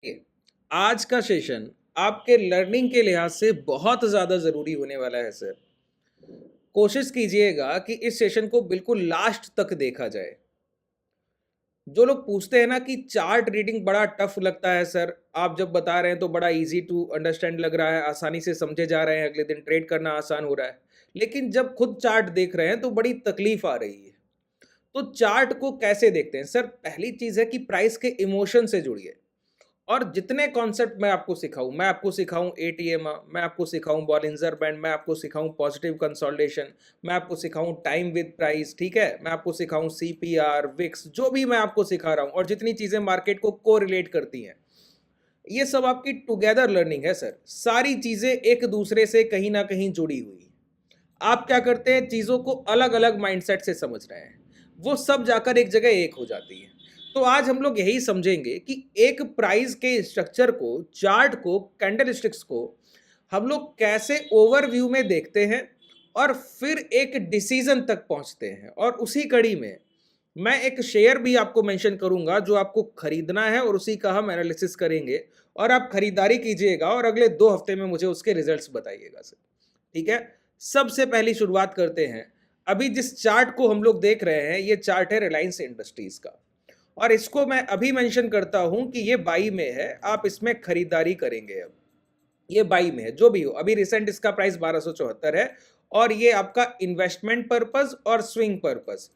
देखिए, आज का सेशन आपके लर्निंग के लिहाज से बहुत ज़्यादा ज़रूरी होने वाला है सर। कोशिश कीजिएगा कि इस सेशन को बिल्कुल लास्ट तक देखा जाए। जो लोग पूछते हैं ना कि चार्ट रीडिंग बड़ा टफ लगता है सर, आप जब बता रहे हैं तो बड़ा ईज़ी टू अंडरस्टैंड लग रहा है, आसानी से समझे जा रहे हैं, अगले दिन ट्रेड करना आसान हो रहा है। लेकिन जब खुद चार्ट देख रहे हैं तो बड़ी तकलीफ आ रही है। तो चार्ट को कैसे देखते हैं? सर, पहली चीज़ है कि प्राइस के इमोशन से जुड़िए। और जितने कॉन्सेप्ट मैं आपको सिखाऊँ एटीएम, मैं आपको सिखाऊँ बॉलिंजर बैंड, मैं आपको सिखाऊँ पॉजिटिव कंसोलिडेशन, मैं आपको सिखाऊँ टाइम विद प्राइस, ठीक है? मैं आपको सिखाऊँ सीपीआर, विक्स, जो भी मैं आपको सिखा रहा हूँ और जितनी चीज़ें मार्केट को कोरिलेट करती हैं, ये सब आपकी टुगेदर लर्निंग है सर। सारी चीज़ें एक दूसरे से कहीं न कहीं जुड़ी हुई हैं। आप क्या करते हैं, चीज़ों को अलग-अलग माइंडसेट से समझ रहे हैं। वो सब जाकर एक जगह एक हो जाती है। तो आज हम लोग यही समझेंगे कि एक प्राइस के स्ट्रक्चर को, चार्ट को, कैंडलस्टिक्स को हम लोग कैसे ओवरव्यू में देखते हैं और फिर एक डिसीजन तक पहुंचते हैं। और उसी कड़ी में मैं एक शेयर भी आपको मेंशन करूंगा जो आपको खरीदना है और उसी का हम एनालिसिस करेंगे और आप खरीदारी कीजिएगा और अगले 2 हफ्ते में मुझे उसके रिजल्ट्स बताइएगा सर। ठीक है? सबसे पहली शुरुआत करते हैं। अभी जिस चार्ट को हम लोग देख रहे हैं, ये चार्ट है रिलायंस इंडस्ट्रीज़ का और इसको मैं अभी मेंशन करता हूं कि ये बाई में है, आप इसमें खरीदारी करेंगे अब। ये बाई में है, जो भी हो। अभी रिसेंट इसका प्राइस 1274 है और ये आपका इन्वेस्टमेंट पर्पस और स्विंग पर्पस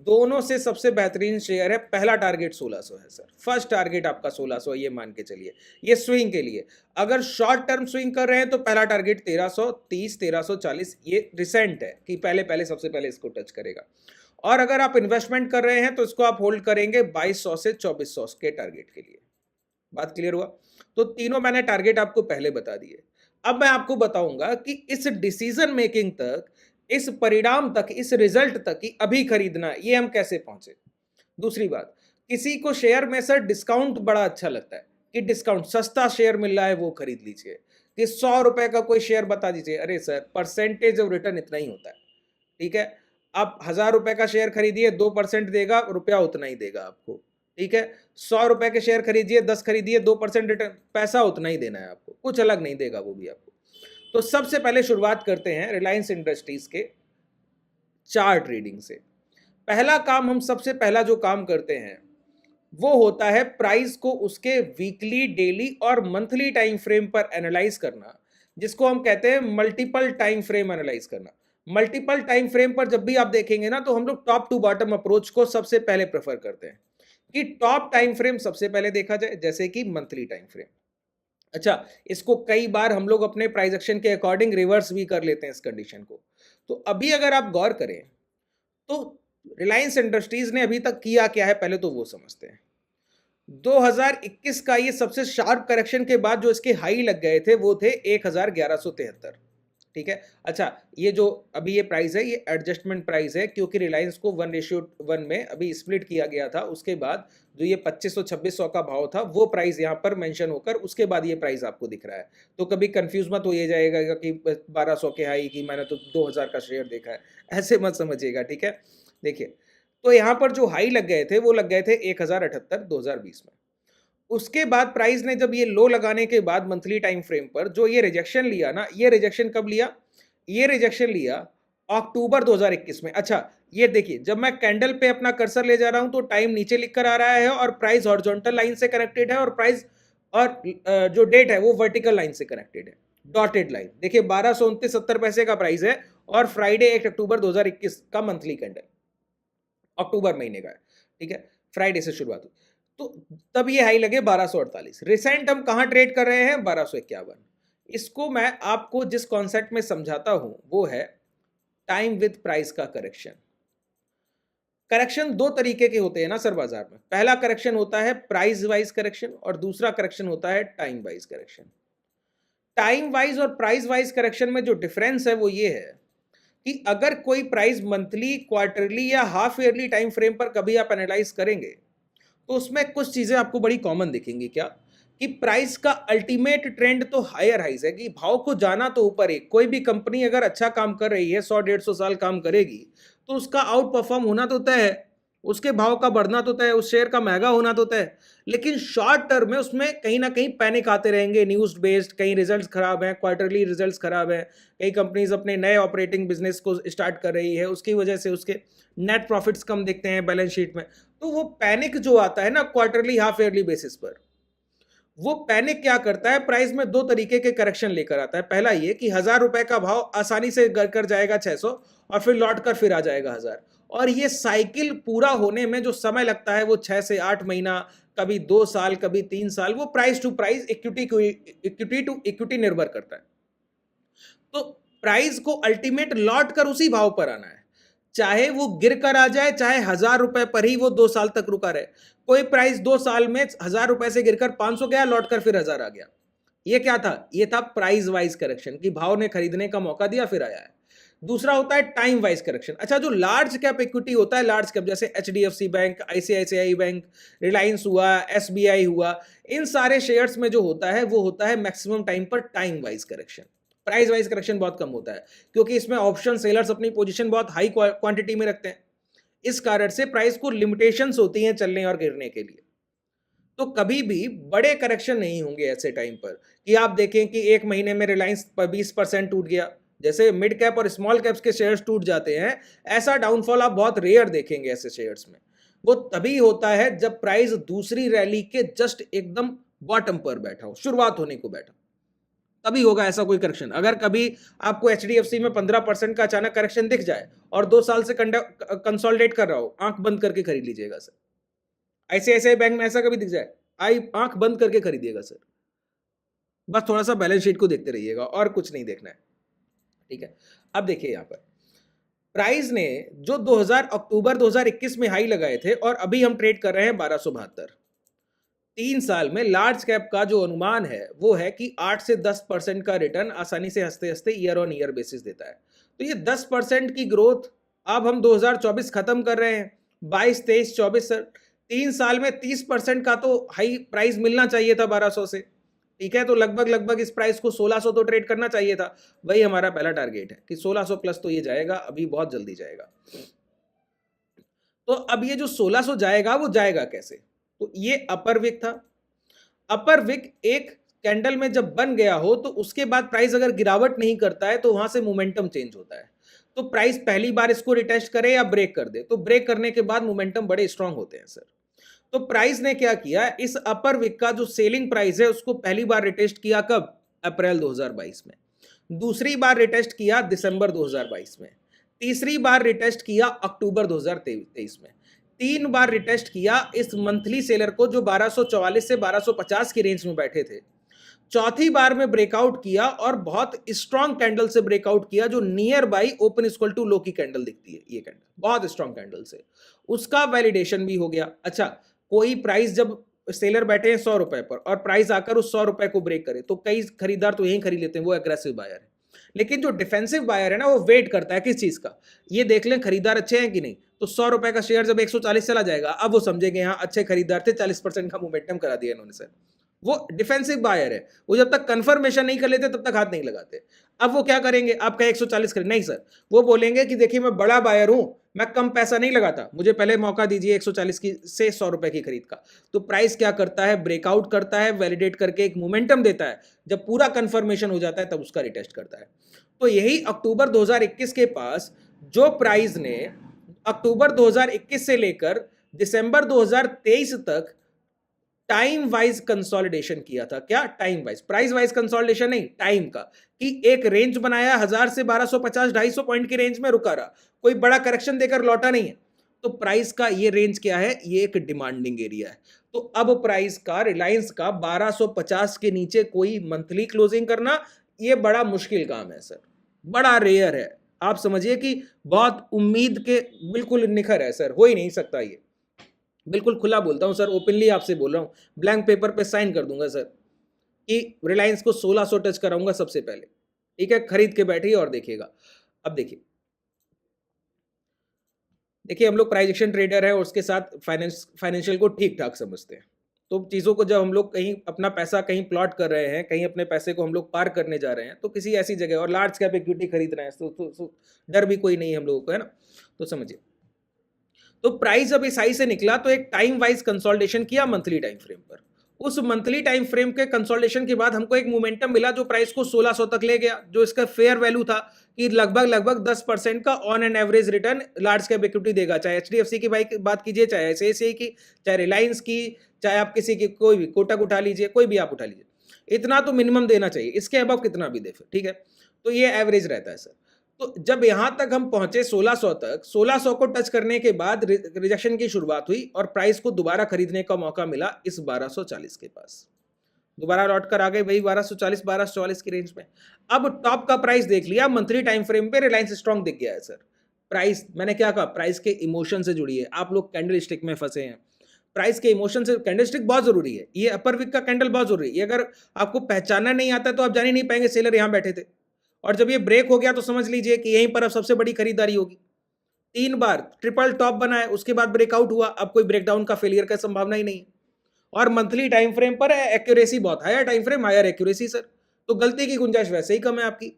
दोनों से सबसे बेहतरीन शेयर है। पहला टारगेट 1600 है सर, फर्स्ट टारगेट आपका 1600 ये मान के चलिए। ये स्विंग के लिए, अगर शॉर्ट टर्म स्विंग कर रहे हैं तो पहला टारगेट 1330 1340 ये रिसेंट है कि पहले पहले सबसे पहले इसको टच करेगा। और अगर आप इन्वेस्टमेंट कर रहे हैं तो इसको आप होल्ड करेंगे 2200 से 2400 के टारगेट के लिए। बात क्लियर हुआ? तो तीनों मैंने टारगेट आपको पहले बता दिए। अब मैं आपको बताऊंगा कि इस डिसीजन मेकिंग तक, इस परिणाम तक, इस रिजल्ट तक कि अभी खरीदना है, ये हम कैसे पहुंचे। दूसरी बात, किसी को शेयर में सर डिस्काउंट बड़ा अच्छा लगता है कि डिस्काउंट, सस्ता शेयर मिल रहा है वो खरीद लीजिए। कि 100 रुपए का कोई शेयर बता दीजिए, अरे सर परसेंटेज ऑफ रिटर्न इतना ही होता है। ठीक है? आप 1000 रुपए का शेयर खरीदिए, 2% देगा, रुपया उतना ही देगा आपको। ठीक है? 100 रुपए के शेयर खरीदिए, 10 खरीदिए, 2% रिटर्न, पैसा उतना ही देना है आपको, कुछ अलग नहीं देगा वो भी आपको। तो सबसे पहले शुरुआत करते हैं रिलायंस इंडस्ट्रीज के चार्ट रीडिंग से। पहला काम, हम सबसे पहला जो काम करते हैं वो होता है प्राइस को उसके वीकली, डेली और मंथली टाइम फ्रेम पर एनालाइज करना, जिसको हम कहते हैं मल्टीपल टाइम फ्रेम एनालाइज करना। मल्टीपल टाइम फ्रेम पर जब भी आप देखेंगे ना तो हम लोग टॉप टू बॉटम अप्रोच को सबसे पहले प्रेफर करते हैं कि टॉप टाइम फ्रेम सबसे पहले देखा जाए, जैसे कि मंथली टाइम फ्रेम। अच्छा, इसको कई बार हम लोग अपने प्राइस एक्शन के अकॉर्डिंग रिवर्स भी कर लेते हैं इस कंडीशन को। तो अभी अगर आप गौर करें तो रिलायंस इंडस्ट्रीज ने अभी तक किया क्या है, पहले तो वो समझते हैं। 2021 का ये सबसे शार्प करेक्शन के बाद जो इसके हाई लग गए थे वो थे 1173। ठीक है? अच्छा, ये जो अभी ये प्राइस है, ये एडजस्टमेंट प्राइस है क्योंकि रिलायंस को 1:1 में अभी स्प्लिट किया गया था। उसके बाद जो ये 2500-2600 का भाव था वो प्राइस यहाँ पर मेंशन होकर उसके बाद ये प्राइस आपको दिख रहा है। तो कभी कंफ्यूज मत हो ये जाएगा कि 1200 के हाई की मैंने तो 2000 का शेयर देखा है, ऐसे मत समझिएगा। ठीक है? देखिए, तो यहाँ पर जो हाई लग गए थे वो लग गए थे 1078 2020 में। उसके बाद प्राइस ने जब ये लो लगाने के बाद मंथली टाइम फ्रेम पर जो ये रिजेक्शन लिया ना, ये रिजेक्शन कब लिया? ये रिजेक्शन लिया अक्टूबर 2021 में। अच्छा, ये देखिए, जब मैं कैंडल पे अपना कर्सर ले जा रहा हूं तो टाइम नीचे लिख कर आ रहा है और प्राइस हॉरिजॉन्टल लाइन से कनेक्टेड है और प्राइस और जो डेट है वो वर्टिकल लाइन से कनेक्टेड है, डॉटेड लाइन। देखिए 1229.70 का प्राइस है और फ्राइडे 1 अक्टूबर 2021 का मंथली कैंडल, अक्टूबर महीने का है। ठीक है? फ्राइडे से शुरुआत हुई। तो तब ये हाई लगे 1248। रिसेंट हम कहां ट्रेड कर रहे हैं? 1251। इसको मैं आपको जिस कॉन्सेप्ट में समझाता हूं वो है टाइम विद प्राइस का करेक्शन। करेक्शन दो तरीके के होते हैं ना सर बाजार में। पहला करेक्शन होता है प्राइस वाइज करेक्शन और दूसरा करेक्शन होता है time wise correction. Time wise और प्राइस वाइज करेक्शन में जो डिफरेंस है वो ये है कि अगर कोई प्राइस मंथली, क्वार्टरली या हाफ ईयरली टाइम फ्रेम पर कभी आप एनालाइज करेंगे तो उसमें कुछ चीजें आपको बड़ी कॉमन दिखेंगी। क्या? कि प्राइस का अल्टीमेट ट्रेंड तो हायर हाइज है, कि भाव को जाना तो ऊपर ही। कोई भी कंपनी अगर अच्छा काम कर रही है, 100-150 साल काम करेगी तो उसका आउट परफॉर्म होना तो तय है। उसके भाव का बढ़ना तो तय, उस शेयर का महंगा होना तो तय, लेकिन शॉर्ट टर्म में उसमें कहीं ना कहीं पैनिक आते रहेंगे, न्यूज बेस्ड, कहीं रिजल्ट्स खराब हैं, क्वार्टरली रिजल्ट्स खराब हैं, कई कंपनीज अपने नए ऑपरेटिंग बिजनेस को स्टार्ट कर रही है, उसकी वजह से उसके नेट प्रॉफिट्स कम दिखते हैं बैलेंस शीट में। तो वो पैनिक जो आता है ना क्वार्टरली हाफ ईयरली बेसिस पर, वो पैनिक क्या करता है, प्राइस में दो तरीके के करेक्शन लेकर आता है। पहला ये कि 1,000 रुपए का भाव आसानी से कर जाएगा 600 और फिर लौट कर फिर आ जाएगा 1,000, और ये साइकिल पूरा होने में जो समय लगता है वो 6 से 8 महीना, कभी 2 साल, कभी 3 साल, वो price to price, equity to equity निर्भर करता है। तो प्राइस को अल्टीमेट लौट कर उसी भाव पर आना है, चाहे वो गिर कर आ जाए, चाहे 1,000 रुपए पर ही वो 2 साल तक रुका रहे। कोई प्राइस 2 साल में 1,000 रुपए से गिरकर 500 गया, लौट कर फिर 1,000 आ गया। ये क्या था? ये था प्राइस वाइज करेक्शन, कि भाव ने खरीदने का मौका दिया फिर आया है। दूसरा होता है टाइम वाइज करेक्शन। अच्छा, जो लार्ज कैप इक्विटी होता है, लार्ज कैप जैसे HDFC bank, ICICI bank, Reliance हुआ, एसबीआई हुआ, इन सारे शेयर्स में जो होता है वो होता है मैक्सिमम टाइम पर time wise correction. Price wise correction बहुत कम होता है, क्योंकि इसमें ऑप्शन सेलर्स अपनी पोजीशन बहुत हाई क्वांटिटी में रखते हैं। इस कारण से प्राइस को लिमिटेशंस होती हैं चलने और गिरने के लिए। तो कभी भी बड़े करेक्शन नहीं होंगे ऐसे टाइम पर कि आप देखें कि एक महीने में रिलायंस 20% टूट गया। जैसे मिड कैप और स्मॉल कैप्स के शेयर्स टूट जाते हैं, ऐसा डाउनफॉल आप बहुत रेयर देखेंगे ऐसे शेयर्स में। वो तभी होता है जब प्राइस दूसरी रैली के जस्ट एकदम बॉटम पर बैठा हो, शुरुआत होने को बैठा, तभी होगा ऐसा कोई करेक्शन। अगर कभी आपको एचडीएफसी में 15% का अचानक करेक्शन दिख जाए और 2 साल से कंसोलिडेट कर रहा हो, आंख बंद करके खरीद लीजिएगा सर। आईसीआईसीआई बैंक में ऐसा कभी दिख जाए, आंख बंद करके खरीदिएगा सर। बस थोड़ा सा बैलेंस शीट को देखते रहिएगा, और कुछ नहीं देखना है, ठीक है। अब देखिए यहाँ पर प्राइस ने जो 2000 अक्टूबर 2021 में हाई लगाए थे, और अभी हम ट्रेड कर रहे हैं 1272। 3 साल में लार्ज कैप का जो अनुमान है वो है कि 8 से 10% का रिटर्न आसानी से हंसते हंसते ईयर ऑन ईयर बेसिस देता है। तो ये 10% की ग्रोथ, अब हम 2024 खत्म कर रहे हैं, 22, 23, 24 सर, 3 साल में 30% का तो हाई प्राइस मिलना चाहिए था 1200 से, ठीक है। तो लगभग लगभग इस प्राइस को 1600 तो ट्रेड करना चाहिए था। वही हमारा पहला टारगेट है कि 1600 प्लस तो ये जाएगा, अभी बहुत जल्दी जाएगा। तो अब ये जो 1600 जाएगा वो जाएगा कैसे? तो ये अपर विक था। अपर विक एक कैंडल में जब बन गया हो तो उसके बाद प्राइस अगर गिरावट नहीं करता है तो वहां से मोमेंटम चेंज होता है। तो प्राइस पहली बार इसको रिटेस्ट करे या ब्रेक कर दे, तो ब्रेक करने के बाद मोमेंटम बड़े स्ट्रांग होते हैं सर। तो प्राइस ने क्या किया, इस अपर विक का जो सेलिंग प्राइस है उसको पहली बार रिटेस्ट किया कब? अप्रैल 2022 में। दूसरी बार रिटेस्ट किया दिसंबर 2022 में। तीसरी बार रिटेस्ट किया अक्टूबर 2023 में। 3 बार रिटेस्ट किया इस मंथली सेलर को जो 1244 से 1250 की रेंज में बैठे थे। चौथी बार में ब्रेकआउट किया और बहुत स्ट्रॉन्ग कैंडल से ब्रेकआउट किया, जो near by open equal to low की कैंडल दिखती है, ये कैंडल बहुत स्ट्रॉन्ग कैंडल से, उसका वैलिडेशन भी हो गया। अच्छा, कोई प्राइस जब सेलर बैठे हैं 100 रुपए पर और प्राइस आकर उस 100 रुपए को ब्रेक करे, तो कई खरीदार तो यही खरीद लेते हैं, वो एग्रेसिव बायर है। लेकिन जो डिफेंसिव बायर है ना, वो वेट करता है किस चीज का, ये देख लें खरीदार अच्छे हैं कि नहीं। तो 100 रुपए का शेयर जब 140 चला जाएगा, अब वो समझेंगे हाँ अच्छे खरीदार थे, 40% का मोमेंटम करा दिया इन्होंने सर। वो डिफेंसिव बायर है, वो जब तक कंफर्मेशन नहीं कर लेते तब तक हाथ नहीं लगाते। अब वो क्या करेंगे, आपका 140 करें, नहीं सर, वो बोलेंगे कि देखिए मैं बड़ा बायर हूं, मैं कम पैसा नहीं लगाता, मुझे पहले मौका दीजिए 140 की से 100 रुपए की खरीद का। तो प्राइस क्या करता है, ब्रेकआउट करता है, वैलिडेट करके एक मोमेंटम देता है, जब पूरा कंफर्मेशन हो जाता है तब उसका रिटेस्ट करता है। तो यही अक्टूबर 2021 के पास जो प्राइस ने अक्टूबर 2021 से लेकर दिसंबर 2023 तक टाइम वाइज कंसोलिडेशन किया था। क्या time wise, price wise consolidation नहीं, टाइम का, कि एक रेंज बनाया 1000 से 1250 250 पॉइंट की रेंज में रुका रहा, कोई बड़ा करेक्शन देकर लौटा नहीं है। तो प्राइस का ये रेंज क्या है, ये एक डिमांडिंग एरिया है। तो अब प्राइस का, रिलायंस का 1250 के नीचे कोई मंथली क्लोजिंग करना ये बड़ा मुश्किल काम है सर, बड़ा रेयर है। आप समझिए कि बहुत उम्मीद के बिल्कुल निखर है सर, हो ही नहीं सकता ये। बिल्कुल खुला बोलता हूं सर, ओपनली आपसे बोल रहा हूं, ब्लैंक पेपर पे साइन कर दूंगा सर कि रिलायंस को 1600 टच कराऊंगा सबसे पहले, ठीक है। खरीद के बैठिए और देखिएगा। अब देखिए देखिए हम लोग प्राइस एक्शन ट्रेडर है और उसके साथ फाइनेंशियल को ठीक ठाक समझते हैं। तो चीज़ों को जब हम लोग कहीं अपना पैसा कहीं प्लॉट कर रहे हैं, कहीं अपने पैसे को हम लोग पार करने जा रहे हैं, तो किसी ऐसी जगह और लार्ज कैप इक्विटी खरीद रहे हैं, तो डर भी कोई नहीं हम लोगों को, है ना। तो समझिए, तो प्राइस अब इस हाई से निकला तो एक टाइम वाइज कंसोलिडेशन किया मंथली टाइम फ्रेम पर। उस मंथली टाइम फ्रेम के कंसोलिडेशन के बाद हमको एक मोमेंटम मिला जो प्राइस को 1600 तक ले गया, जो इसका फेयर वैल्यू था कि लगभग लगभग 10% का on an average return large cap equity देगा, चाहे एचडीएफसी की बात कीजिए, चाहे एसएससी की, चाहे रिलायंस की, चाहे आप किसी की कोई भी कोटक उठा लीजिए, कोई भी आप उठा लीजिए, इतना तो मिनिमम देना चाहिए, इसके अबव कितना भी दे फिर, ठीक है। तो ये एवरेज रहता है सर। तो जब यहां तक हम पहुंचे 1600 तक, 1600 को टच करने के बाद रिजेक्शन की शुरुआत हुई और प्राइस को दोबारा खरीदने का मौका मिला इस 1240 के पास, दोबारा लौट कर आ गए वही 1240 1244 की रेंज में। अब टॉप का प्राइस देख लिया मंथली टाइम फ्रेम पे, रिलायंस स्ट्रॉन्ग दिख गया है सर। प्राइस मैंने क्या कहा, प्राइस के इमोशन से जुड़ी है, आप लोग कैंडल स्टिक में फंसे हैं। प्राइस के इमोशन से, कैंडल स्टिक बहुत जरूरी है, ये अपर विक का कैंडल बहुत जरूरी है, ये अगर आपको पहचानना नहीं आता तो आप जान ही नहीं पाएंगे सेलर यहां बैठे थे। और जब ये ब्रेक हो गया तो समझ लीजिए कि यहीं पर अब सबसे बड़ी खरीदारी होगी। 3 बार ट्रिपल टॉप बनाया, उसके बाद ब्रेकआउट हुआ, अब कोई ब्रेकडाउन का फेलियर का संभावना ही नहीं है। और मंथली टाइम फ्रेम पर एक्यूरेसी बहुत, higher time frame higher accuracy sir, तो गलती की गुंजाइश वैसे ही कम है आपकी,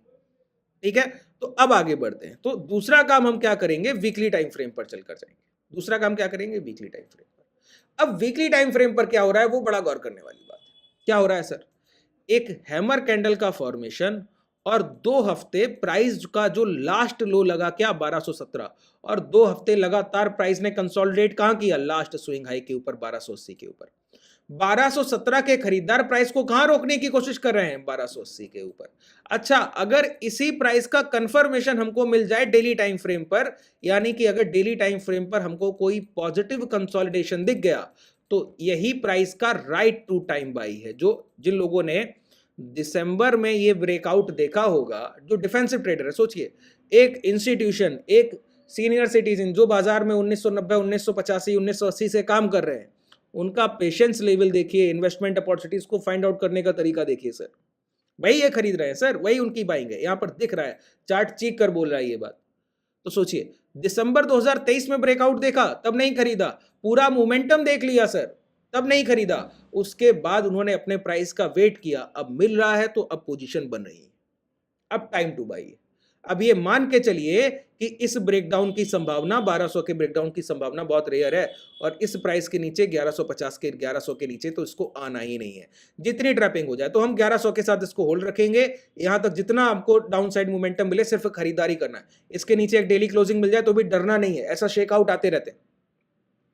ठीक है। तो अब आगे बढ़ते हैं, तो दूसरा काम हम क्या करेंगे, वीकली टाइम फ्रेम पर चलकर जाएंगे। दूसरा काम क्या करेंगे, वीकली टाइम फ्रेम पर। अब वीकली टाइम फ्रेम पर क्या हो रहा है वो बड़ा गौर करने वाली बात है। क्या हो रहा है सर, एक हैमर कैंडल का फॉर्मेशन और 2 हफ्ते प्राइस का जो लास्ट लो लगा क्या 1217, और 2 हफ्ते लगातार प्राइस ने कंसोलिडेट कहां किया, लास्ट स्विंग हाई के ऊपर 1280 के ऊपर। 1217 के खरीदार प्राइस को कहां रोकने की कोशिश कर रहे हैं, 1280 के ऊपर। अच्छा, अगर इसी प्राइस का कंफर्मेशन हमको मिल जाए डेली टाइम फ्रेम पर, यानी कि अगर डेली टाइम फ्रेम पर हमको कोई पॉजिटिव कंसोलिडेशन दिख गया, तो यही प्राइस का राइट टू टाइम बाई है। जो जिन लोगों ने दिसंबर में ये ब्रेकआउट देखा होगा, जो डिफेंसिव ट्रेडर है, सोचिए एक इंस्टीट्यूशन, एक सीनियर सिटीजन जो बाजार में 1990 1985 1980 से काम कर रहे हैं, उनका पेशेंस लेवल देखिए, इन्वेस्टमेंट अपॉर्चुनिटीज को फाइंड आउट करने का तरीका देखिए सर। वही ये खरीद रहे हैं सर, वही उनकी बाइंग है, यहां पर दिख रहा है, चार्ट चीक कर बोल रहा है ये बात। तो सोचिए दिसंबर 2023 में ब्रेकआउट देखा तब नहीं खरीदा, पूरा मोमेंटम देख लिया सर तब नहीं खरीदा, उसके बाद उन्होंने अपने प्राइस का वेट किया, अब मिल रहा है तो अब पोजीशन बन रही है, अब टाइम टू बाई है। अब ये मान के चलिए कि इस ब्रेकडाउन की संभावना, 1200 के ब्रेकडाउन की संभावना बहुत रेयर है, और इस प्राइस के नीचे 1150 के 1100 के नीचे तो इसको आना ही नहीं है। जितनी ट्रैपिंग हो जाए तो हम 1100 के साथ इसको होल्ड रखेंगे, यहां तक जितना आपको डाउन साइड मोमेंटम मिले सिर्फ खरीदारी करना है। इसके नीचे एक डेली क्लोजिंग मिल जाए तो भी डरना नहीं है, ऐसा शेकआउट आते रहते हैं,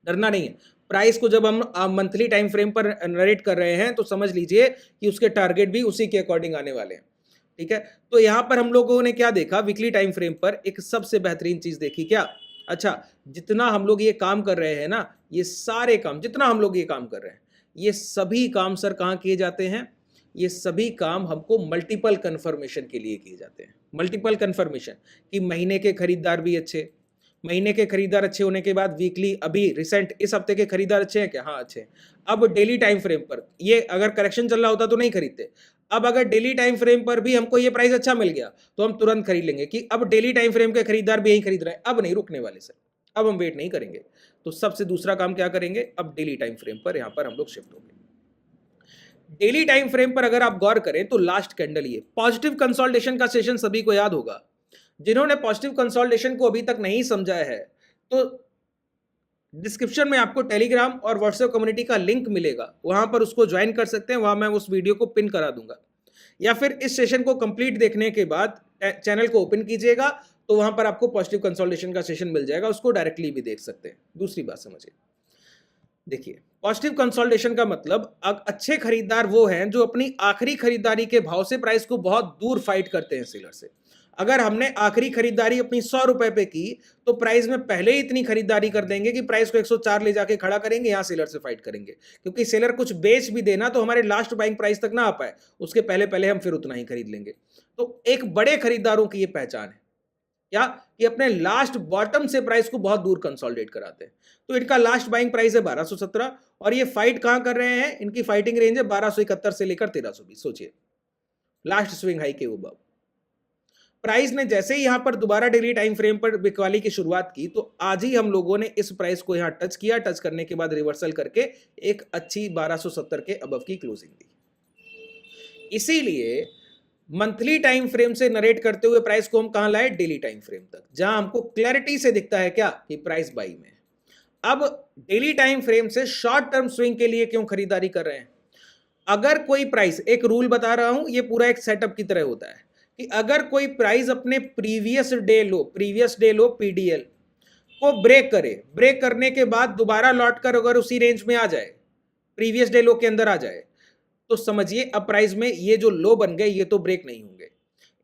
डरना नहीं है। प्राइस को जब हम मंथली टाइम फ्रेम पर नरेट कर रहे हैं तो समझ लीजिए कि उसके टारगेट भी उसी के अकॉर्डिंग आने वाले हैं, ठीक है। तो यहां पर हम लोगों ने क्या देखा, वीकली टाइम फ्रेम पर एक सबसे बेहतरीन चीज देखी क्या, अच्छा जितना हम लोग ये काम कर रहे हैं ना, ये सारे काम जितना हम लोग ये काम कर रहे हैं, ये सभी काम सर कहां किए जाते हैं, ये सभी काम हमको मल्टीपल कंफर्मेशन के लिए किए जाते हैं। मल्टीपल कंफर्मेशन कि महीने के खरीदार भी अच्छे, महीने के खरीदार अच्छे होने के बाद वीकली, अभी रिसेंट इस हफ्ते के खरीदार अच्छे हैं क्या, हाँ अच्छे हैं। अब डेली टाइम फ्रेम पर ये अगर करेक्शन चल रहा होता तो नहीं खरीदते, अब अगर डेली टाइम फ्रेम पर भी हमको ये प्राइस अच्छा मिल गया तो हम तुरंत खरीद लेंगे कि अब डेली टाइम फ्रेम के खरीदार भी यही खरीद रहे हैं, अब नहीं रुकने वाले सर, अब हम वेट नहीं करेंगे। तो सबसे दूसरा काम क्या करेंगे, अब डेली टाइम फ्रेम पर यहां पर हम लोग शिफ्ट होंगे। डेली टाइम फ्रेम पर अगर आप गौर करें तो लास्ट कैंडल ये पॉजिटिव कंसोलिडेशन का सेशन सभी को याद होगा। जिन्होंने पॉजिटिव कंसोलिडेशन को अभी तक नहीं समझा है तो डिस्क्रिप्शन में आपको टेलीग्राम और व्हाट्सएप कम्युनिटी का लिंक मिलेगा, वहां पर उसको ज्वाइन कर सकते हैं, वहां मैं उस वीडियो को पिन करा दूंगा, या फिर इस सेशन को कंप्लीट देखने के बाद चैनल को ओपन कीजिएगा तो वहां पर आपको पॉजिटिव कंसोलिडेशन का सेशन मिल जाएगा, उसको डायरेक्टली भी देख सकते हैं। दूसरी बात समझिए, देखिए पॉजिटिव कंसोलिडेशन का मतलब अच्छे खरीदार वो हैं जो अपनी आखिरी खरीदारी के भाव से प्राइस को बहुत दूर फाइट करते हैं सेलर से। अगर हमने आखिरी खरीदारी अपनी 100 रुपए पे की तो प्राइस में पहले ही इतनी खरीदारी कर देंगे कि प्राइस को 104 ले जाके खड़ा करेंगे, यहां सेलर से फाइट करेंगे, क्योंकि सेलर कुछ बेच भी देना तो हमारे लास्ट बाइंग प्राइस तक ना आ पाए, उसके पहले पहले हम फिर उतना ही खरीद लेंगे। तो एक बड़े खरीदारों की ये पहचान है क्या, कि अपने लास्ट बॉटम से प्राइस को बहुत दूर कंसोलिडेट कराते हैं। तो इनका लास्ट बाइंग प्राइस है 1217 और ये फाइट कहां कर रहे हैं, इनकी फाइटिंग रेंज है 1271 से लेकर 1320। सोचिए लास्ट स्विंग हाई के ऊपर प्राइस ने जैसे ही यहां पर दोबारा डेली टाइम फ्रेम पर बिकवाली की शुरुआत की तो आज ही हम लोगों ने इस प्राइस को यहां टच किया, टच करने के बाद रिवर्सल करके एक अच्छी 1270 के अबव की क्लोजिंग दी। इसीलिए मंथली टाइम फ्रेम से नरेट करते हुए प्राइस को हम कहां लाए, डेली टाइम फ्रेम तक, जहां हमको क्लैरिटी से दिखता है क्या कि प्राइस बाई में। अब डेली टाइम फ्रेम से शॉर्ट टर्म स्विंग के लिए क्यों खरीदारी कर रहे हैं? अगर कोई प्राइस, एक रूल बता रहा हूं, ये पूरा एक सेटअप की तरह होता है कि अगर कोई प्राइस अपने प्रीवियस डे लो पीडीएल को ब्रेक करे, ब्रेक करने के बाद दोबारा लौट कर अगर उसी रेंज में आ जाए, प्रीवियस डे लो के अंदर आ जाए, तो समझिए अब प्राइस में ये जो लो बन गए ये तो ब्रेक नहीं होंगे।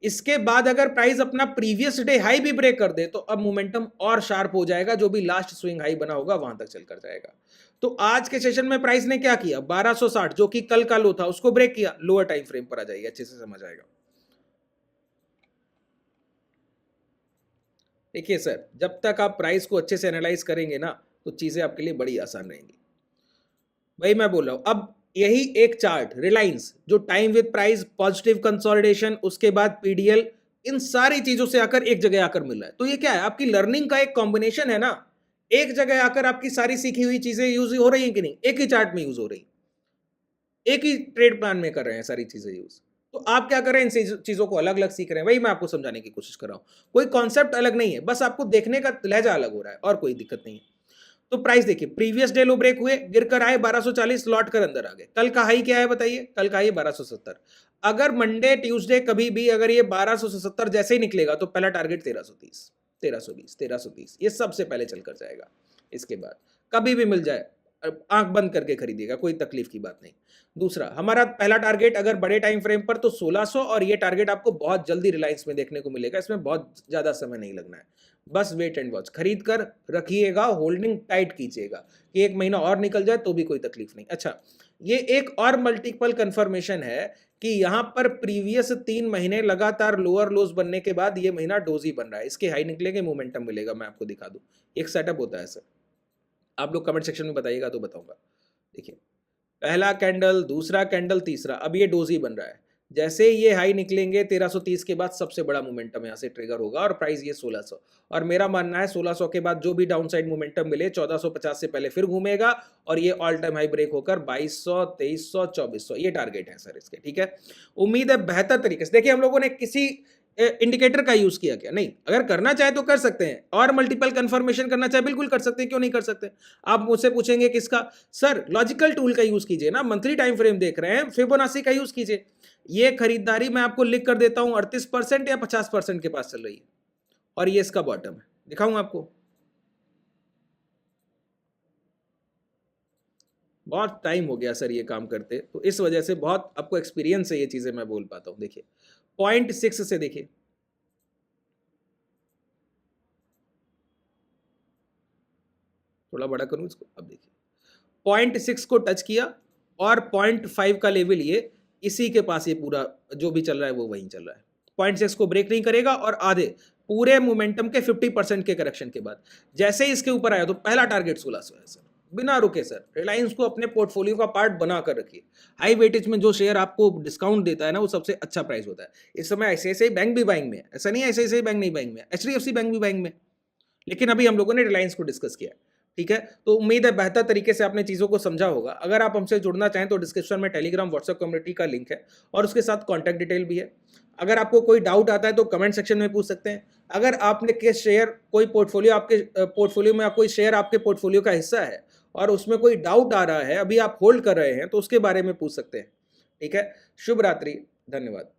इसके बाद अगर प्राइस अपना प्रीवियस डे हाई भी ब्रेक कर दे तो अब मोमेंटम और शार्प हो जाएगा, जो भी लास्ट स्विंग हाई बना होगा वहां तक चलकर जाएगा। तो आज के सेशन में प्राइस ने क्या किया, 1260 जो कि कल का लो था उसको ब्रेक किया, लोअर टाइम फ्रेम पर आ जाइए, अच्छे से समझ आएगा। देखिए सर, जब तक आप प्राइस को अच्छे से एनालाइज करेंगे ना तो चीजें आपके लिए बड़ी आसान रहेंगी। वही मैं बोल रहा हूं। अब यही एक चार्ट रिलायंस जो time with price, positive consolidation, उसके बाद पीडीएल, इन सारी चीजों से आकर एक जगह आकर मिल रहा है। तो ये क्या है, आपकी लर्निंग का एक कॉम्बिनेशन है ना। एक जगह आकर आपकी सारी सीखी हुई चीजें यूज हो रही हैं कि नहीं, एक ही चार्ट में यूज हो रही, एक ही ट्रेड प्लान में कर रहे हैं सारी चीजें यूज। तो आप क्या कर रहे हैं, इन चीजों को अलग अलग सीख रहे हैं। वही मैं आपको समझाने की कोशिश कर रहा हूं। कोई कॉन्सेप्ट अलग नहीं है, बस आपको देखने का लहजा अलग हो रहा है और कोई दिक्कत नहीं है। तो प्राइस देखिए, प्रीवियस डे लो ब्रेक हुए, गिरकर आए 1240, लौट कर अंदर आ गए। कल का हाई क्या है बताइए, कल का हाई 1270। अगर मंडे ट्यूसडे कभी भी अगर ये 1270 जैसे ही निकलेगा तो पहला टारगेट 1330, 1320, 1330 ये सबसे पहले चलकर जाएगा। इसके बाद कभी भी मिल जाए आंख बंद करके खरीदिएगा, कोई तकलीफ की बात नहीं। दूसरा, हमारा पहला टारगेट अगर बड़े टाइम फ्रेम पर तो 1600, और ये टारगेट आपको बहुत जल्दी रिलायंस में देखने को मिलेगा। इसमें बहुत ज्यादा समय नहीं लगना है, बस वेट एंड वॉच, खरीद कर रखिएगा, होल्डिंग टाइट कीजिएगा कि एक महीना और निकल जाए तो भी कोई तकलीफ नहीं। अच्छा, ये एक और मल्टीपल कंफर्मेशन है कि यहां पर प्रीवियस 3 महीने लगातार लोअर लोज बनने के बाद ये महीना डोजी बन रहा है, इसके हाई निकलेंगे, मोमेंटम मिलेगा। मैं आपको दिखा दूं, एक सेटअप होता है सर, आप लोग कमेंट सेक्शन में बताइएगा तो बताऊंगा। देखिए, पहला कैंडल, दूसरा कैंडल, तीसरा, अब ये डोजी बन रहा है। जैसे ये हाई निकलेंगे 1330 के बाद सबसे बड़ा मोमेंटम यहाँ से ट्रिगर होगा और प्राइस ये 1600। और मेरा मानना है 1600 के बाद जो भी डाउनसाइड मोमेंटम मिले 1450 से पहले फिर घूमेगा और ये ऑल टाइम हाई ब्रेक होकर 2200, 2300, 2400 ये टारगेट है सर इसके। ठीक है, उम्मीद है बेहतर तरीके से। देखिए, हम लोगों ने किसी इंडिकेटर का यूज किया क्या, नहीं। अगर करना चाहे तो कर सकते हैं, और मल्टीपल कंफर्मेशन करना चाहे बिल्कुल कर सकते हैं, क्यों नहीं कर सकते। आप मुझसे पूछेंगे किसका, सर लॉजिकल टूल का यूज कीजिए ना, मंथली टाइम फ्रेम देख रहे हैं, फिबोनाची का यूज कीजिए। ये खरीदारी मैं आपको लिख कर देता हूं 38% या 50% के पास चल रही है, और ये इसका बॉटम है, दिखाऊं आपको। बहुत टाइम हो गया सर ये काम करते, तो इस वजह से बहुत आपको एक्सपीरियंस है, ये चीजें मैं बोल पाता हूं। देखिए 0.6 से देखिए, थोड़ा बड़ा करूं इसको, अब देखिए 0.6 को टच किया और 0.5 का लेवल ये इसी के पास, ये पूरा जो भी चल रहा है वो वहीं चल रहा है। 0.6 को ब्रेक नहीं करेगा और आधे पूरे मोमेंटम के 50% के करेक्शन के बाद जैसे ही इसके ऊपर आया तो पहला टारगेट 1600 है सर, बिना रुके सर। रिलायंस को अपने पोर्टफोलियो का पार्ट बना कर रखिए। हाई वेटेज में जो शेयर आपको डिस्काउंट देता है ना वो सबसे अच्छा प्राइस होता है। इस समय ICICI बैंक भी बाइंग में है, ऐसा नहीं है ICICI बैंक नहीं बाइंग में, HDFC बैंक भी बाइंग में, लेकिन अभी हम लोगों ने रिलायंस को डिस्कस किया है। ठीक है, तो उम्मीद है बेहतर तरीके से आपने चीज़ों को समझा होगा। अगर आप हमसे जुड़ना चाहें तो डिस्क्रिप्शन में टेलीग्राम व्हाट्सएप कम्युनिटी का लिंक है और उसके साथ कॉन्टैक्ट डिटेल भी है। अगर आपको कोई डाउट आता है तो कमेंट सेक्शन में पूछ सकते हैं। अगर आपने के शेयर कोई पोर्टफोलियो आपके पोर्टफोलियो में कोई शेयर आपके पोर्टफोलियो का हिस्सा है और उसमें कोई डाउट आ रहा है, अभी आप होल्ड कर रहे हैं, तो उसके बारे में पूछ सकते हैं। ठीक है, शुभ रात्रि, धन्यवाद।